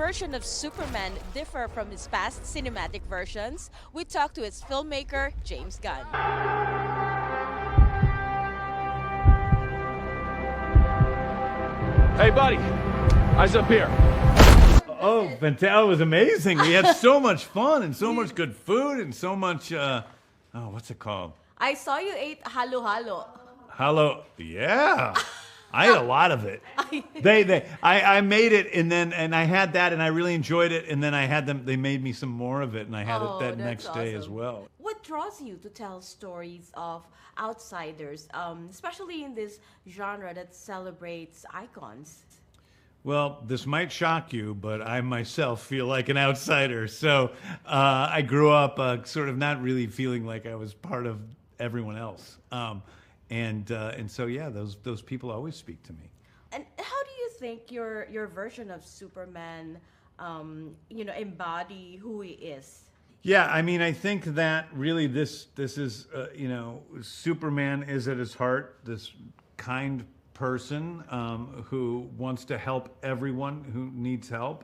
version of Superman differ from his past cinematic versions? We talked to its filmmaker, James Gunn. Hey, buddy, eyes up here. Oh, fantastic. It was amazing. We had so much fun and so much good food and so much, what's it called? I saw you ate halo-halo. Hello. Yeah. I ate a lot of it. I made it and I had that and I really enjoyed it. And then they made me some more of it and I had it that that's next day as awesome. well. What draws you to tell stories of outsiders, especially in this genre that celebrates icons? Well, this might shock you, but I myself feel like an outsider. So I grew up sort of not really feeling like I was part of everyone else. And so, yeah, those people always speak to me. And how do you think your version of Superman, embody who he is? Yeah, I mean, I think that really this is, Superman is at his heart this kind person who wants to help everyone who needs help.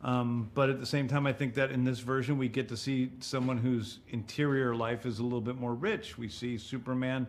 But at the same time, I think that in this version, we get to see someone whose interior life is a little bit more rich. We see Superman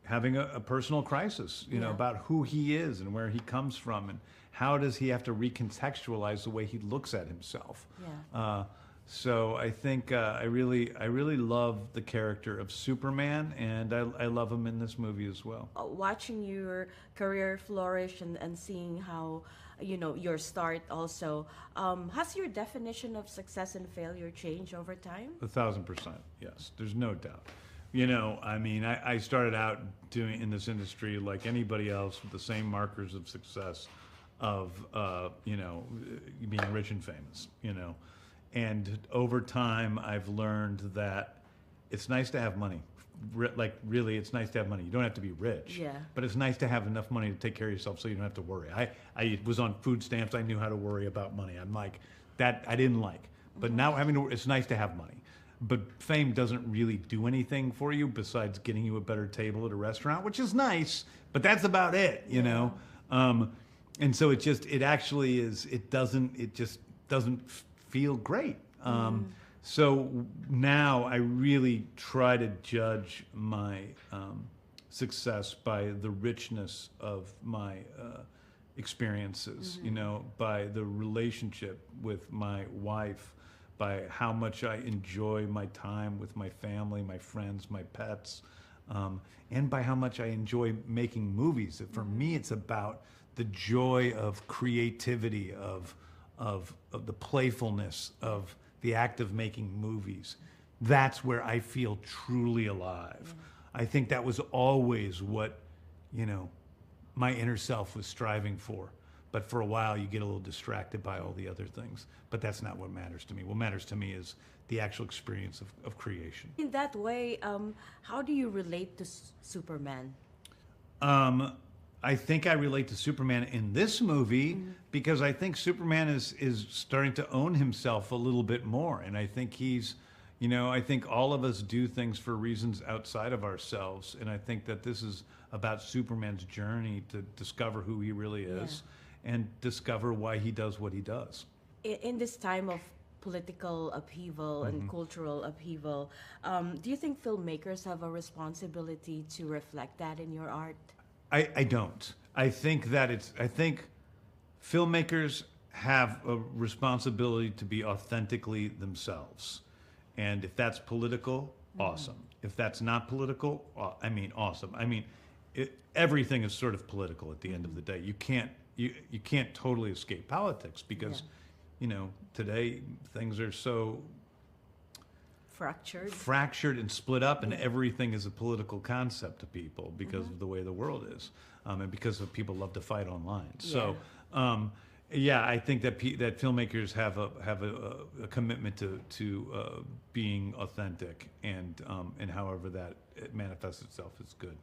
having a personal crisis, about who he is and where he comes from and how does he have to recontextualize the way he looks at himself. Yeah. So I think I really love the character of Superman, and I love him in this movie as well. Watching your career flourish and seeing how your start also, has your definition of success and failure changed over time? 1,000%, yes. There's no doubt. I mean, I started out doing in this industry like anybody else with the same markers of success of being rich and famous. And over time, I've learned that it's nice to have money. Really, it's nice to have money. You don't have to be rich. Yeah. But it's nice to have enough money to take care of yourself so you don't have to worry. I was on food stamps. I knew how to worry about money. I'm like, that I didn't like. But now it's nice to have money. But fame doesn't really do anything for you besides getting you a better table at a restaurant, which is nice, but that's about it, know? And so it just doesn't feel great. So now I really try to judge my success by the richness of my experiences, by the relationship with my wife, by how much I enjoy my time with my family, my friends, my pets, and by how much I enjoy making movies. For me, it's about the joy of creativity, of the playfulness of the act of making movies. That's where I feel truly alive. I think that was always what, my inner self was striving for. But for a while, you get a little distracted by all the other things. But that's not what matters to me. What matters to me is the actual experience of creation. In that way, how do you relate to Superman? I think I relate to Superman in this movie because I think Superman is starting to own himself a little bit more. And I think he's, I think all of us do things for reasons outside of ourselves. And I think that this is about Superman's journey to discover who he really is and discover why he does what he does. In this time of political upheaval and cultural upheaval, do you think filmmakers have a responsibility to reflect that in your art? I don't. I think filmmakers have a responsibility to be authentically themselves. And if that's political, awesome. If that's not political, awesome. Everything is sort of political at the end of the day. You can't totally escape politics because, today things are so fractured and split up, and everything is a political concept to people because of the way the world is, and because of people love to fight online. So, I think that that filmmakers have a commitment to being authentic, and however that it manifests itself is good.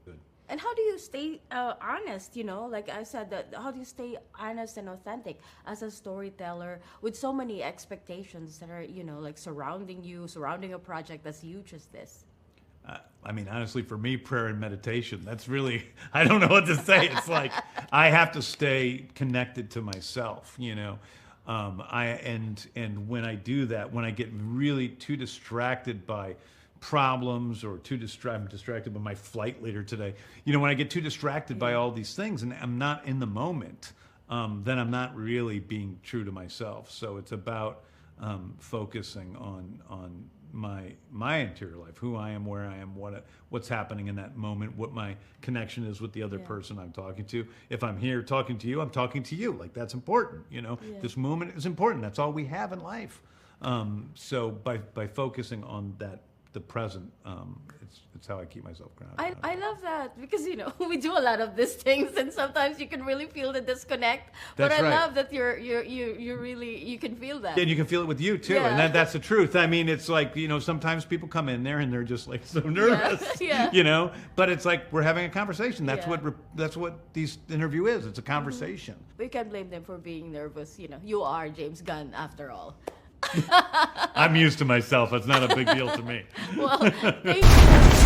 And how do you stay honest? Like I said, how do you stay honest and authentic as a storyteller with so many expectations that are, surrounding a project as huge as this? I mean, honestly, for me, prayer and meditation, that's really, I don't know what to say. It's like I have to stay connected to myself, you know. And when I do that, when I get really too distracted by problems or I'm distracted by my flight later today, you know, when I get too distracted by all these things and I'm not in the moment, then I'm not really being true to myself. So it's about focusing on my interior life, who I am, where I am, what's happening in that moment, what my connection is with the other person I'm talking to. If I'm here talking to you, I'm talking to you. Like, that's important, you know. This moment is important. That's all we have in life. So by focusing on the present, it's how I keep myself grounded. I love that because, you know, we do a lot of these things and sometimes you can really feel the disconnect. But That's I right. love that you really, you can feel that. And you can feel it with you too, Yeah. and that's the truth. I mean, it's like, you know, sometimes people come in there and they're just like so nervous, Yeah. you know. But it's like we're having a conversation. That's Yeah. that's what these interview is. It's a conversation. We can't blame them for being nervous. You know, you are James Gunn after all. I'm used to myself. It's not a big deal to me. Well, thank you.